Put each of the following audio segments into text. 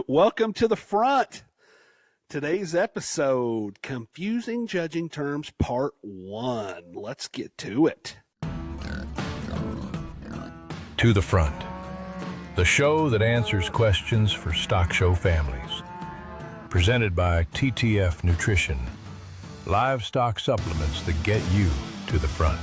Welcome to the front. Today's episode, Confusing Judging Terms Part 1. Let's get to it. To the Front, the show that answers questions for stock show families. Presented by TTF Nutrition, livestock supplements that get you to the front.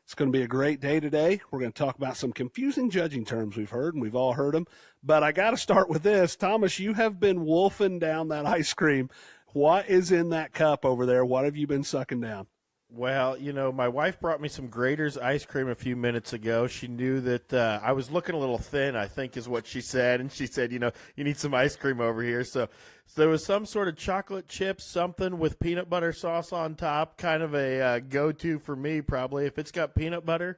It's going to be a great day today. We're going to talk about some confusing judging terms we've heard, and we've all heard them. But I got to start with this. Thomas, you have been wolfing down that ice cream. What is in that cup over there? What have you been sucking down? Well, my wife brought me some Grater's ice cream a few minutes ago. She knew that I was looking a little thin, I think is what she said. And she said, you need some ice cream over here. So there was some sort of chocolate chip, something with peanut butter sauce on top, kind of a go-to for me probably. If it's got peanut butter,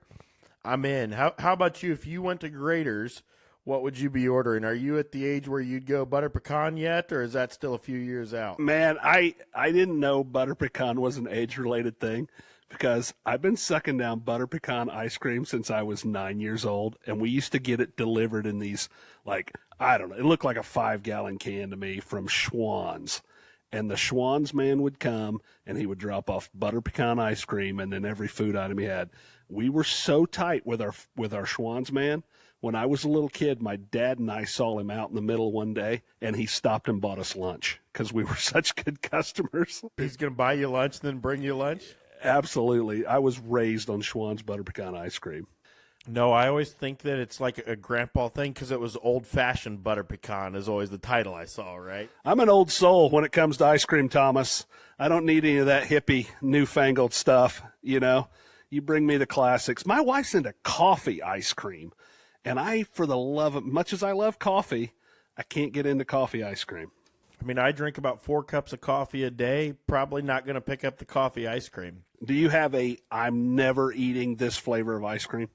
I'm in. How about you? If you went to Grater's, what would you be ordering? Are you at the age where you'd go butter pecan yet, or is that still a few years out? Man, I didn't know butter pecan was an age-related thing because I've been sucking down butter pecan ice cream since I was 9 years old, and we used to get it delivered in these, it looked like a 5-gallon can to me from Schwann's. And the Schwann's man would come, and he would drop off butter pecan ice cream and then every food item he had. We were so tight with our Schwann's man. When I was a little kid, my dad and I saw him out in the middle one day, and he stopped and bought us lunch because we were such good customers. He's going to buy you lunch, then bring you lunch? Absolutely. I was raised on Schwann's butter pecan ice cream. No, I always think that it's like a grandpa thing because it was old-fashioned butter pecan is always the title I saw, right? I'm an old soul when it comes to ice cream, Thomas. I don't need any of that hippie, newfangled stuff, You bring me the classics. My wife's into coffee ice cream. And much as I love coffee, I can't get into coffee ice cream. I mean, I drink about 4 cups of coffee a day. Probably not going to pick up the coffee ice cream. Do you have I'm never eating this flavor of ice cream?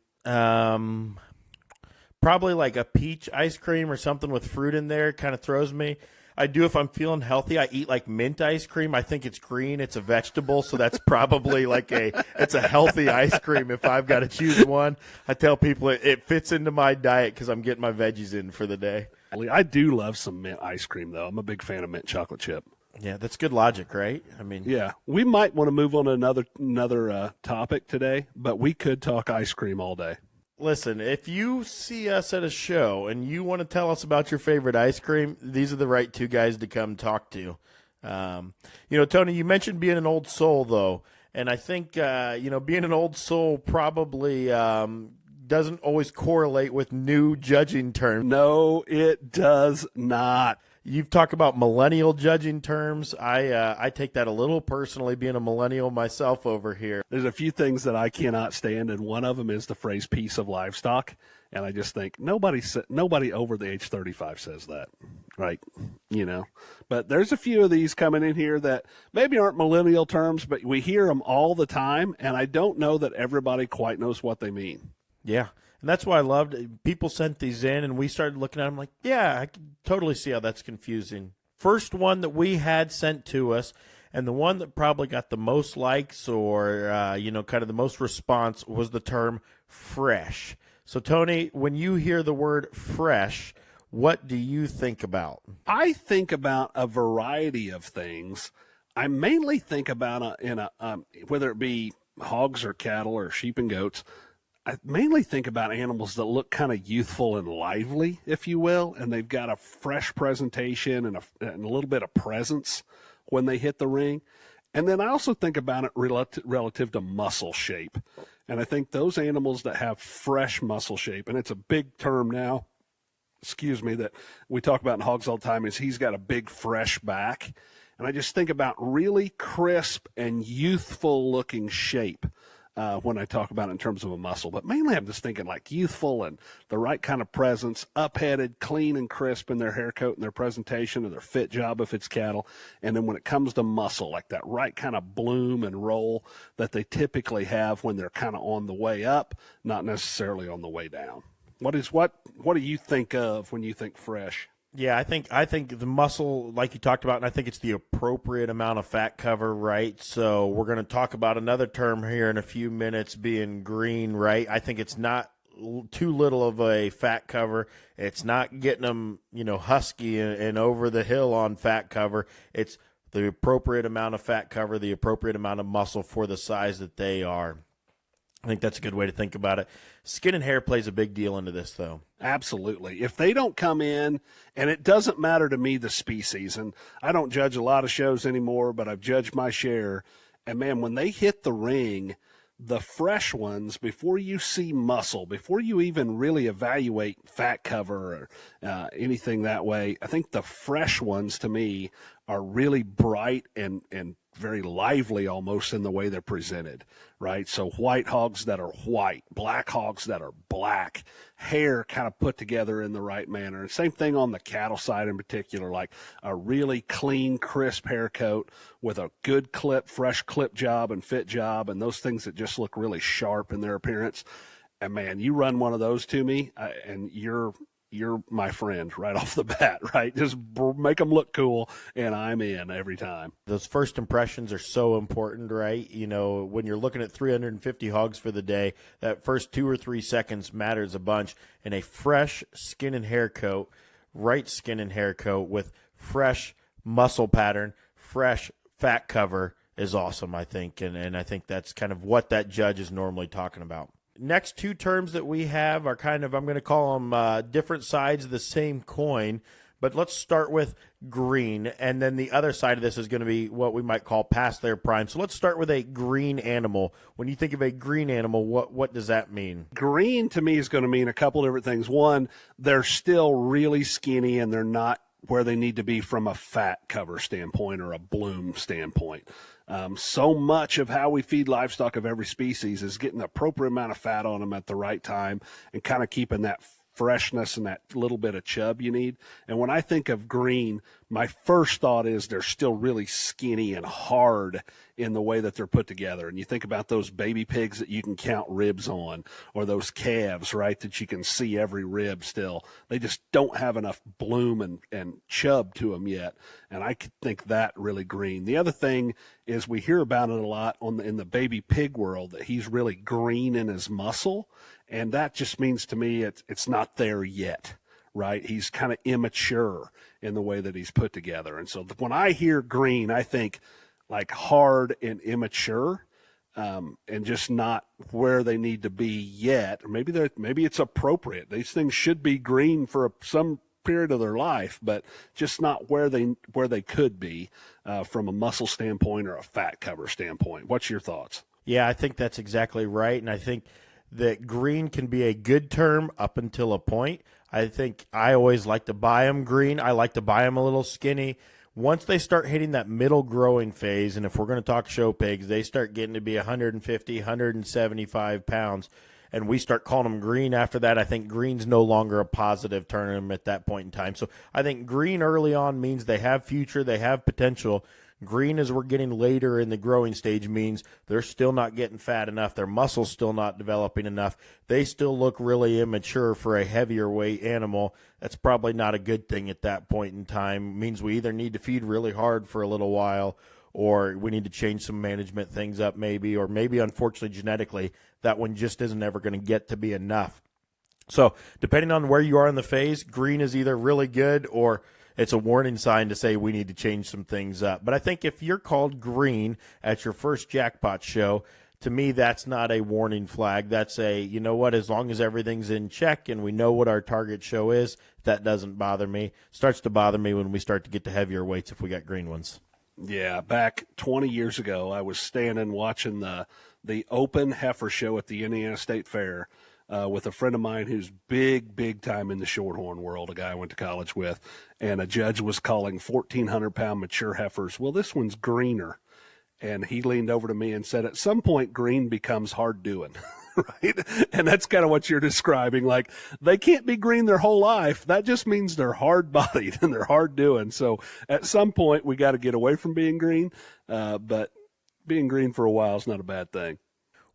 Probably like a peach ice cream or something with fruit in there. Kind of throws me. I do if I'm feeling healthy. I eat like mint ice cream. I think it's green. It's a vegetable, so that's probably it's a healthy ice cream if I've got to choose one. I tell people it fits into my diet because I'm getting my veggies in for the day. I do love some mint ice cream, though. I'm a big fan of mint chocolate chip. Yeah, that's good logic, right? I mean, yeah, we might want to move on to another topic today, but we could talk ice cream all day. Listen, if you see us at a show and you want to tell us about your favorite ice cream, these are the right two guys to come talk to. Tony, you mentioned being an old soul, though, and I think, being an old soul probably doesn't always correlate with new judging terms. No, it does not. You've talked about millennial judging terms. I take that a little personally, being a millennial myself over here. There's a few things that I cannot stand, and one of them is the phrase piece of livestock. And I just think nobody over the age 35 says that, right? But there's a few of these coming in here that maybe aren't millennial terms, but we hear them all the time, and I don't know that everybody quite knows what they mean. Yeah. And that's why I loved it. People sent these in, and we started looking at them like, yeah, I can totally see how that's confusing. First one that we had sent to us, and the one that probably got the most likes or, kind of the most response was the term fresh. So, Tony, when you hear the word fresh, what do you think about? I think about a variety of things. I mainly think about whether it be hogs or cattle or sheep and goats, I mainly think about animals that look kind of youthful and lively, if you will, and they've got a fresh presentation and a little bit of presence when they hit the ring. And then I also think about it relative to muscle shape. And I think those animals that have fresh muscle shape, and it's a big term now, that we talk about in hogs all the time, is he's got a big fresh back. And I just think about really crisp and youthful looking shape. When I talk about it in terms of a muscle. But mainly I'm just thinking like youthful and the right kind of presence, up-headed, clean and crisp in their hair coat and their presentation or their fit job if it's cattle. And then when it comes to muscle, like that right kind of bloom and roll that they typically have when they're kind of on the way up, not necessarily on the way down. What do you think of when you think fresh? Yeah, I think the muscle, like you talked about, and I think it's the appropriate amount of fat cover, right? So we're going to talk about another term here in a few minutes being green, right? I think it's not too little of a fat cover. It's not getting them, husky and over the hill on fat cover. It's the appropriate amount of fat cover, the appropriate amount of muscle for the size that they are. I think that's a good way to think about it. Skin and hair plays a big deal into this, though. Absolutely. If they don't come in, and it doesn't matter to me the species, and I don't judge a lot of shows anymore, but I've judged my share. And, man, when they hit the ring, the fresh ones, before you see muscle, before you even really evaluate fat cover or anything that way, I think the fresh ones to me are really bright and very lively almost in the way they're presented, right? So white hogs that are white, black hogs that are black, hair kind of put together in the right manner. And same thing on the cattle side in particular, like a really clean, crisp hair coat with a good clip, fresh clip job and fit job, and those things that just look really sharp in their appearance. And, man, you run one of those to me, and you're my friend right off the bat, right? Just make them look cool, and I'm in every time. Those first impressions are so important, right? When you're looking at 350 hogs for the day, that first 2 or 3 seconds matters a bunch. And a fresh skin and hair coat, right skin and hair coat with fresh muscle pattern, fresh fat cover is awesome, I think. And I think that's kind of what that judge is normally talking about. Next 2 terms that we have are kind of, I'm going to call them different sides of the same coin, but let's start with green, and then the other side of this is going to be what we might call past their prime. So let's start with a green animal. When you think of a green animal, what does that mean? Green to me is going to mean a couple different things. One, they're still really skinny and they're not where they need to be from a fat cover standpoint or a bloom standpoint. So much of how we feed livestock of every species is getting the appropriate amount of fat on them at the right time and kind of keeping that freshness and that little bit of chub you need. And when I think of green, my first thought is they're still really skinny and hard in the way that they're put together. And you think about those baby pigs that you can count ribs on, or those calves, right, that you can see every rib still. They just don't have enough bloom and chub to them yet. And I could think that really green. The other thing is we hear about it a lot in the baby pig world, that he's really green in his muscle. And that just means to me it's not there yet, right? He's kind of immature in the way that he's put together. And so when I hear green, I think like hard and immature, and just not where they need to be yet. Or maybe it's appropriate. These things should be green for some period of their life, but just not where they could be from a muscle standpoint or a fat cover standpoint. What's your thoughts? Yeah, I think that's exactly right. And I think that green can be a good term up until a point. I think I always like to buy them green. I like to buy them a little skinny. Once they start hitting that middle growing phase, and if we're going to talk show pigs, they start getting to be 150, 175 pounds, and we start calling them green after that, I think green's no longer a positive term at that point in time. So I think green early on means they have future, they have potential. Green, as we're getting later in the growing stage, means they're still not getting fat enough. Their muscle's still not developing enough. They still look really immature for a heavier weight animal. That's probably not a good thing at that point in time. It means we either need to feed really hard for a little while, or we need to change some management things up maybe, or maybe, unfortunately, genetically, that one just isn't ever going to get to be enough. So depending on where you are in the phase, green is either really good or it's a warning sign to say we need to change some things up. But I think if you're called green at your first jackpot show, to me, that's not a warning flag. That's you know what, as long as everything's in check and we know what our target show is, that doesn't bother me. It starts to bother me when we start to get to heavier weights if we got green ones. Yeah, back 20 years ago, I was standing watching the open heifer show at the Indiana State Fair, with a friend of mine who's big time in the shorthorn world, a guy I went to college with, and a judge was calling 1,400-pound mature heifers, well, this one's greener. And he leaned over to me and said, at some point, green becomes hard doing, right? And that's kind of what you're describing. Like, they can't be green their whole life. That just means they're hard-bodied and they're hard doing. So at some point, we got to get away from being green, but being green for a while is not a bad thing.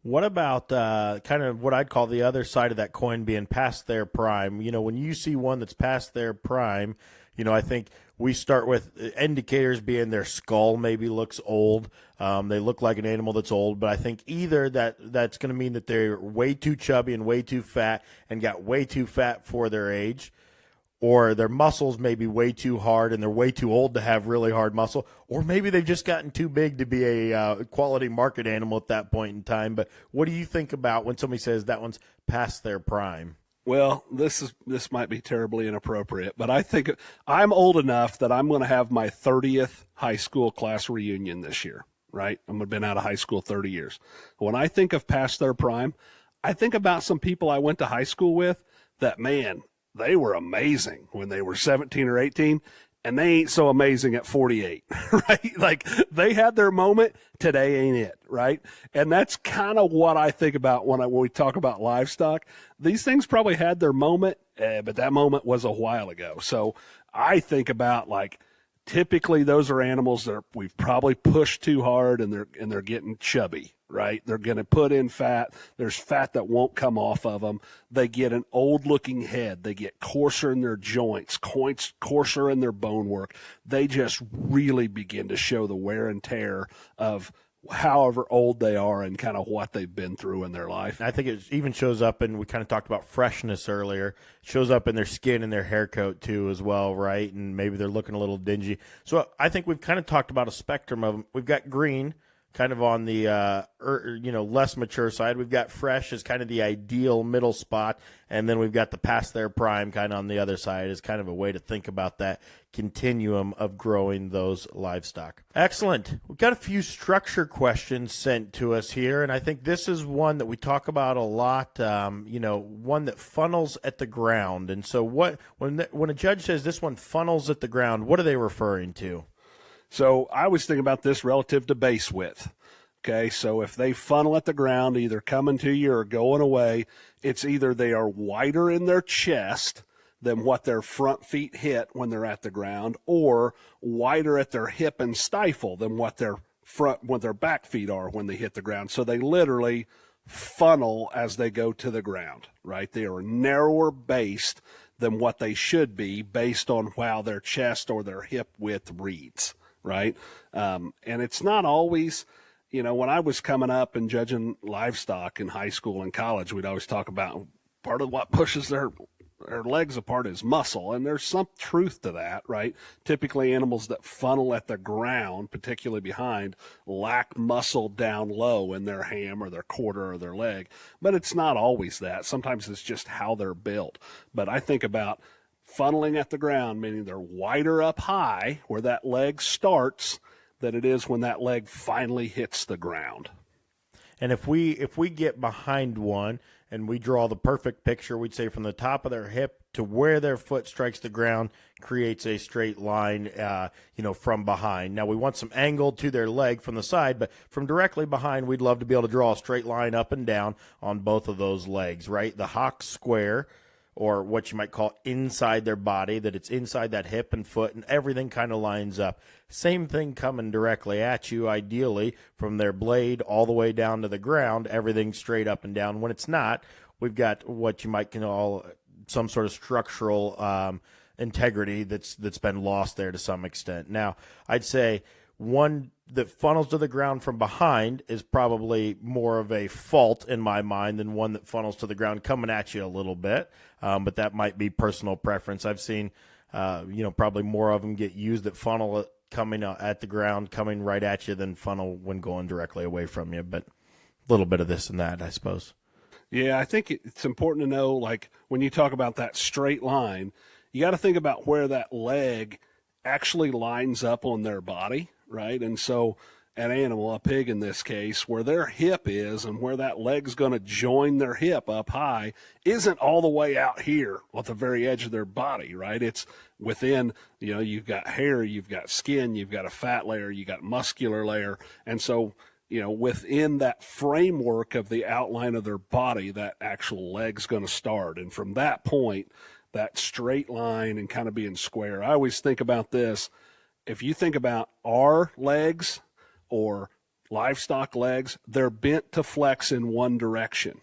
What about kind of what I'd call the other side of that coin being past their prime? When you see one that's past their prime, I think we start with indicators being their skull maybe looks old. They look like an animal that's old, but I think either that's going to mean that they're way too chubby and way too fat and got way too fat for their age, or their muscles may be way too hard and they're way too old to have really hard muscle, or maybe they've just gotten too big to be a quality market animal at that point in time. But what do you think about when somebody says that one's past their prime? Well, this might be terribly inappropriate, but I think I'm old enough that I'm going to have my 30th high school class reunion this year, right? I've been out of high school 30 years. When I think of past their prime, I think about some people I went to high school with that, man, they were amazing when they were 17 or 18, and they ain't so amazing at 48, right? Like, they had their moment. Today ain't it, right? And that's kind of what I think about when we talk about livestock. These things probably had their moment, but that moment was a while ago. So I think about, like, typically those are animals that we've probably pushed too hard and they're getting chubby, right? They're going to put in fat. There's fat that won't come off of them. They get an old looking head. They get coarser in their joints, coarser in their bone work. They just really begin to show the wear and tear of however old they are and kind of what they've been through in their life. I think it even shows up, and we kind of talked about freshness earlier, shows up in their skin and their hair coat too as well, right? And maybe they're looking a little dingy. So I think we've kind of talked about a spectrum of them. We've got green kind of on the less mature side. We've got fresh as kind of the ideal middle spot, and then we've got the past their prime kind of on the other side is kind of a way to think about that continuum of growing those livestock. Excellent. We've got a few structure questions sent to us here, and I think this is one that we talk about a lot, one that funnels at the ground. And so when a judge says this one funnels at the ground, what are they referring to? So I was thinking about this relative to base width. Okay, so if they funnel at the ground, either coming to you or going away, it's either they are wider in their chest than what their front feet hit when they're at the ground, or wider at their hip and stifle than what their back feet are when they hit the ground. So they literally funnel as they go to the ground, right? They are narrower based than what they should be based on how their chest or their hip width reads. Right. And it's not always, when I was coming up and judging livestock in high school and college, we'd always talk about part of what pushes their legs apart is muscle. And there's some truth to that, right? Typically animals that funnel at the ground, particularly behind, lack muscle down low in their ham or their quarter or their leg. But it's not always that. Sometimes it's just how they're built. But I think about funneling at the ground, meaning they're wider up high where that leg starts than it is when that leg finally hits the ground. And if we get behind one and we draw the perfect picture, we'd say from the top of their hip to where their foot strikes the ground creates a straight line, from behind. Now, we want some angle to their leg from the side, but from directly behind, we'd love to be able to draw a straight line up and down on both of those legs, right? The hock square, or what you might call inside their body, that it's inside that hip and foot, and everything kind of lines up. Same thing coming directly at you, ideally, from their blade all the way down to the ground, everything straight up and down. When it's not, we've got what you might call some sort of structural integrity that's been lost there to some extent. Now, I'd say one that funnels to the ground from behind is probably more of a fault in my mind than one that funnels to the ground coming at you a little bit. But that might be personal preference. I've seen, probably more of them get used that funnel coming at the ground, coming right at you than funnel when going directly away from you. But a little bit of this and that, I suppose. Yeah, I think it's important to know, like, when you talk about that straight line, you got to think about where that leg actually lines up on their body, right? And so an animal, a pig in this case, where their hip is and where that leg's going to join their hip up high isn't all the way out here at the very edge of their body, right? It's within, you've got hair, you've got skin, you've got a fat layer, you've got muscular layer. And so, within that framework of the outline of their body, that actual leg's going to start. And from that point, that straight line and kind of being square. I always think about this. If you think about our legs or livestock legs, they're bent to flex in one direction,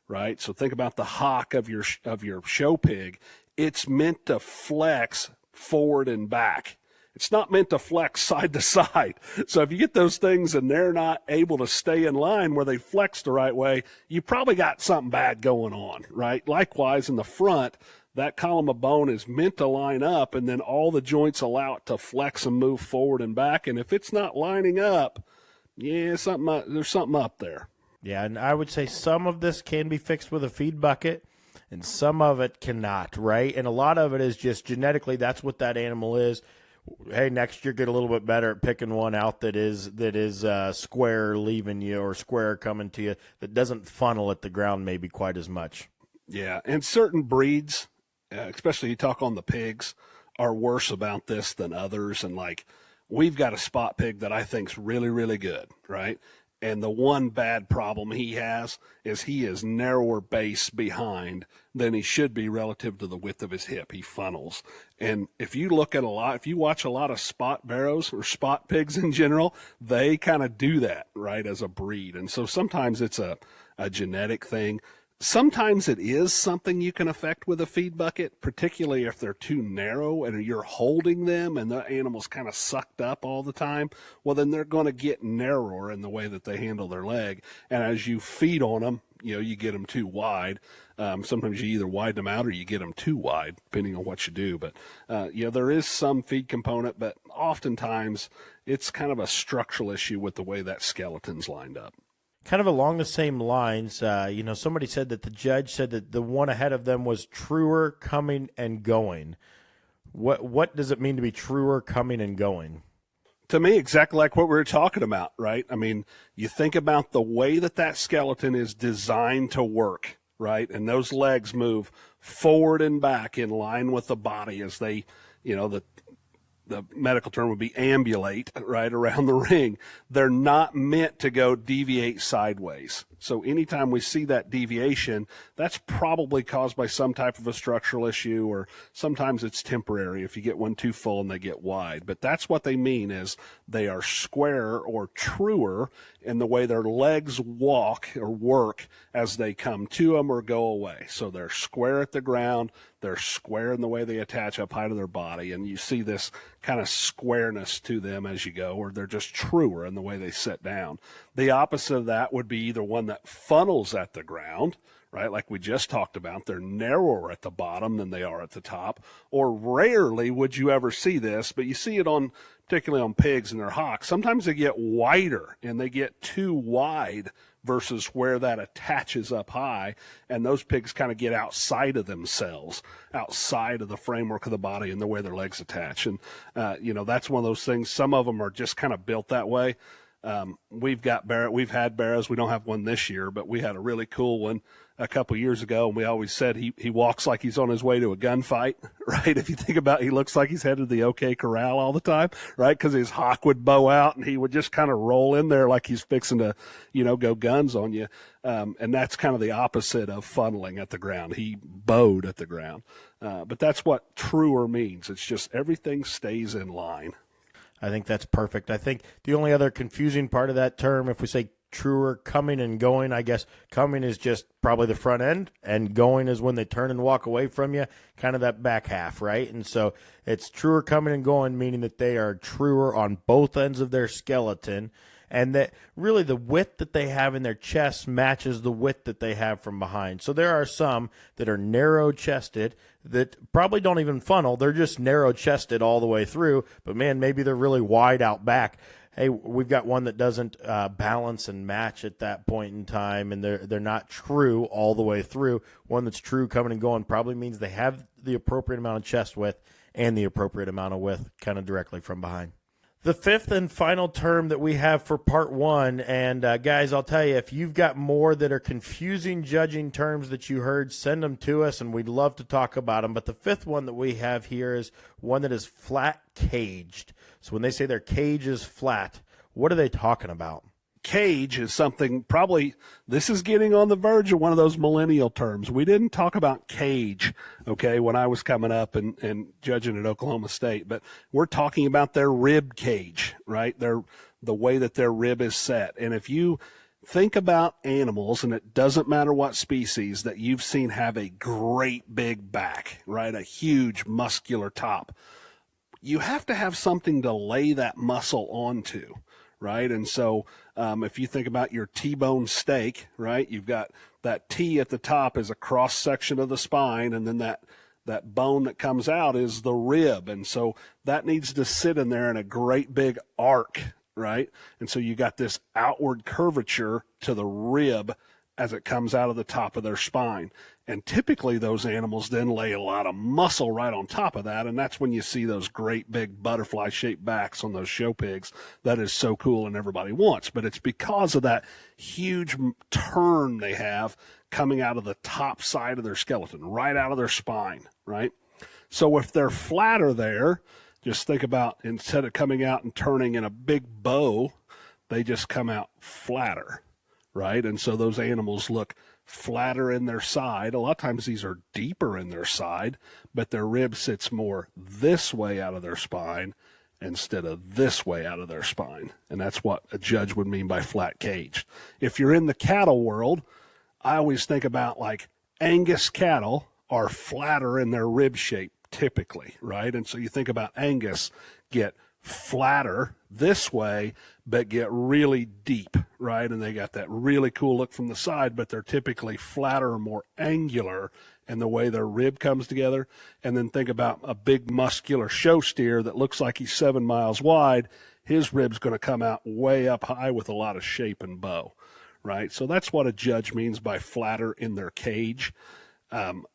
right? So think about the hock of your show pig. It's meant to flex forward and back. It's not meant to flex side to side. So if you get those things and they're not able to stay in line where they flex the right way, you probably got something bad going on, right? Likewise, in the front, that column of bone is meant to line up, and then all the joints allow it to flex and move forward and back. And if it's not lining up, there's something up there. Yeah, and I would say some of this can be fixed with a feed bucket, and some of it cannot, right? And a lot of it is just genetically, that's what that animal is. Hey, next year get a little bit better at picking one out that is square leaving you or square coming to you, that doesn't funnel at the ground maybe quite as much. Yeah, and certain breeds, especially you talk on the pigs, are worse about this than others. And like, we've got a spot pig that I think's really, really good, right? And the one bad problem he has is he is narrower base behind than he should be relative to the width of his hip. He funnels. And if you watch a lot of spot barrows or spot pigs in general, they kind of do that, right, as a breed. And so sometimes it's a genetic thing. Sometimes it is something you can affect with a feed bucket, particularly if they're too narrow and you're holding them and the animal's kind of sucked up all the time. Well, then they're going to get narrower in the way that they handle their leg. And as you feed on them, you get them too wide. Sometimes you either widen them out or you get them too wide, depending on what you do. But, there is some feed component, but oftentimes it's kind of a structural issue with the way that skeleton's lined up. Kind of along the same lines, somebody said that the judge said that the one ahead of them was truer, coming, and going. What does it mean to be truer, coming, and going? To me, exactly like what we were talking about, right? I mean, you think about the way that skeleton is designed to work, right? And those legs move forward and back in line with the body as they, the medical term would be ambulate, right, around the ring. They're not meant to go deviate sideways. So anytime we see that deviation, that's probably caused by some type of a structural issue, or sometimes it's temporary if you get one too full and they get wide. But that's what they mean, is they are squarer or truer in the way their legs walk or work as they come to them or go away. So they're square at the ground. They're square in the way they attach up high to their body, and you see this kind of squareness to them as you go, or they're just truer in the way they sit down. The opposite of that would be either one that funnels at the ground, right, like we just talked about. They're narrower at the bottom than they are at the top, or rarely would you ever see this, but you see it particularly on pigs and their hocks. Sometimes they get wider, and they get too wide versus where that attaches up high, and those pigs kind of get outside of themselves, outside of the framework of the body and the way their legs attach. And, that's one of those things. Some of them are just kind of built that way. We've had barrows. We don't have one this year, but we had a really cool one a couple years ago, and we always said he walks like he's on his way to a gunfight, right? If you think about it, he looks like he's headed to the OK Corral all the time, right? Because his hock would bow out, and he would just kind of roll in there like he's fixing to, go guns on you. And that's kind of the opposite of funneling at the ground. He bowed at the ground. But that's what truer means. It's just everything stays in line. I think that's perfect. I think the only other confusing part of that term, if we say truer, coming and going, I guess coming is just probably the front end, and going is when they turn and walk away from you, kind of that back half, right? And so it's truer, coming, and going, meaning that they are truer on both ends of their skeleton, and that really the width that they have in their chest matches the width that they have from behind. So there are some that are narrow-chested that probably don't even funnel. They're just narrow-chested all the way through, but, man, maybe they're really wide out back. Hey, we've got one that doesn't balance and match at that point in time, and they're not true all the way through. One that's true, coming and going, probably means they have the appropriate amount of chest width and the appropriate amount of width kind of directly from behind. The fifth and final term that we have for part one, and guys, I'll tell you, if you've got more that are confusing judging terms that you heard, send them to us, and we'd love to talk about them. But the fifth one that we have here is one that is flat caged. So when they say their cage is flat, what are they talking about? Cage is something, probably this is getting on the verge of one of those millennial terms. We didn't talk about cage, okay, when I was coming up and judging at Oklahoma State, but we're talking about their rib cage, right? the way that their rib is set. And if you think about animals, and it doesn't matter what species, that you've seen have a great big back, right? A huge muscular top. You have to have something to lay that muscle onto, right? And so if you think about your T-bone steak, right, you've got that T at the top is a cross section of the spine, and then that bone that comes out is the rib. And so that needs to sit in there in a great big arc, right? And so you got this outward curvature to the rib as it comes out of the top of their spine. And typically those animals then lay a lot of muscle right on top of that, and that's when you see those great big butterfly-shaped backs on those show pigs. That is so cool and everybody wants. But it's because of that huge turn they have coming out of the top side of their skeleton, right out of their spine, right? So if they're flatter there, just think about, instead of coming out and turning in a big bow, they just come out flatter, right? And so those animals look flatter in their side. A lot of times these are deeper in their side, but their rib sits more this way out of their spine instead of this way out of their spine. And that's what a judge would mean by flat cage. If you're in the cattle world, I always think about like Angus cattle are flatter in their rib shape typically, right? And so you think about Angus get flatter this way, but get really deep, right? And they got that really cool look from the side, but they're typically flatter, more angular in the way their rib comes together. And then think about a big muscular show steer that looks like he's 7 miles wide. His rib's going to come out way up high with a lot of shape and bow, right? So that's what a judge means by flatter in their cage.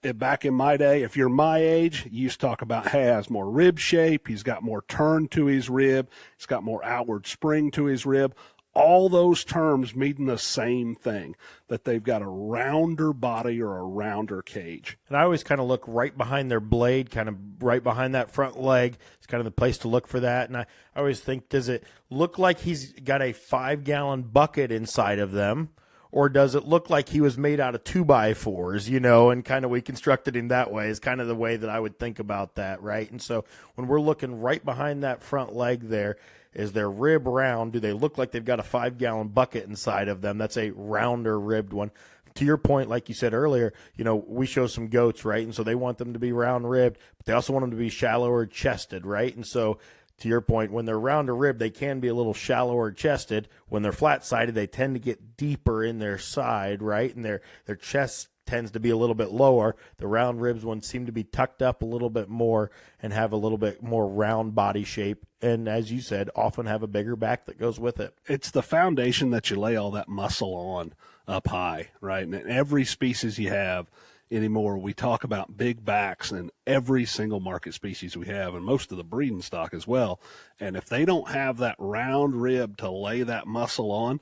Back in my day, if you're my age, you used to talk about, hey, has more rib shape, he's got more turn to his rib, he's got more outward spring to his rib. All those terms mean the same thing, that they've got a rounder body or a rounder cage. And I always kind of look right behind their blade, kind of right behind that front leg. It's kind of the place to look for that. And I always think, does it look like he's got a 5-gallon bucket inside of them? Or does it look like he was made out of 2x4s, and kind of we constructed him that way is kind of the way that I would think about that, right? And so when we're looking right behind that front leg there, is their rib round? Do they look like they've got a 5-gallon bucket inside of them? That's a rounder ribbed one. To your point, like you said earlier, we show some goats, right? And so they want them to be round ribbed, but they also want them to be shallower chested, right? And so to your point, when they're rounder ribbed, they can be a little shallower chested. When they're flat-sided, they tend to get deeper in their side, right? And their chest tends to be a little bit lower. The round ribs ones seem to be tucked up a little bit more and have a little bit more round body shape. And as you said, often have a bigger back that goes with it. It's the foundation that you lay all that muscle on up high, right? And in every species you have anymore, we talk about big backs in every single market species we have, and most of the breeding stock as well. And if they don't have that round rib to lay that muscle on,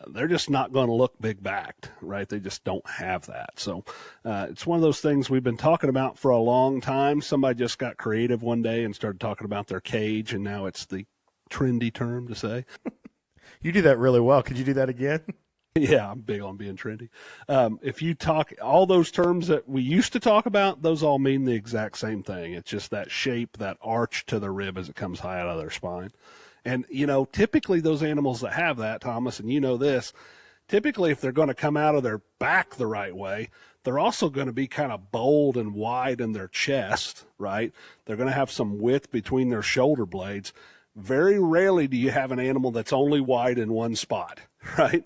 they're just not going to look big backed, right? They just don't have that. So it's one of those things we've been talking about for a long time. Somebody just got creative one day and started talking about their cage, and now it's the trendy term to say. You do that really well. Could you do that again? Yeah, I'm big on being trendy. If you talk all those terms that we used to talk about, those all mean the exact same thing. It's just that shape, that arch to the rib as it comes high out of their spine. And, typically those animals that have that, Thomas, and this, typically if they're going to come out of their back the right way, they're also going to be kind of bold and wide in their chest, right? They're going to have some width between their shoulder blades. Very rarely do you have an animal that's only wide in one spot, right?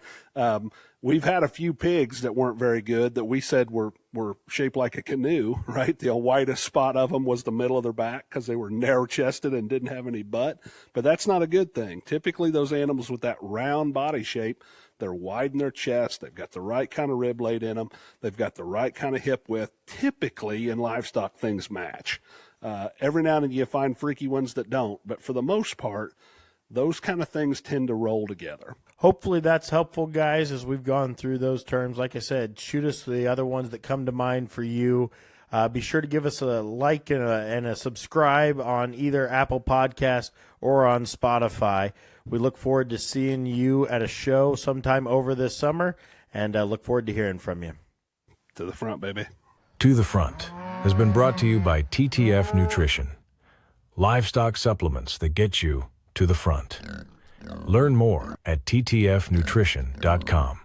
We've had a few pigs that weren't very good that we said were shaped like a canoe, right? The widest spot of them was the middle of their back because they were narrow-chested and didn't have any butt. But that's not a good thing. Typically, those animals with that round body shape, they're wide in their chest. They've got the right kind of rib laid in them. They've got the right kind of hip width. Typically, in livestock, things match. Every now and then you find freaky ones that don't, but for the most part, those kind of things tend to roll together. Hopefully that's helpful, guys, as we've gone through those terms. Like I said, shoot us the other ones that come to mind for you. Be sure to give us a like and a subscribe on either Apple Podcast or on Spotify. We look forward to seeing you at a show sometime over this summer, and look forward to hearing from you. To the front, baby. To the Front has been brought to you by TTF Nutrition. Livestock supplements that get you to the front. Learn more at ttfnutrition.com.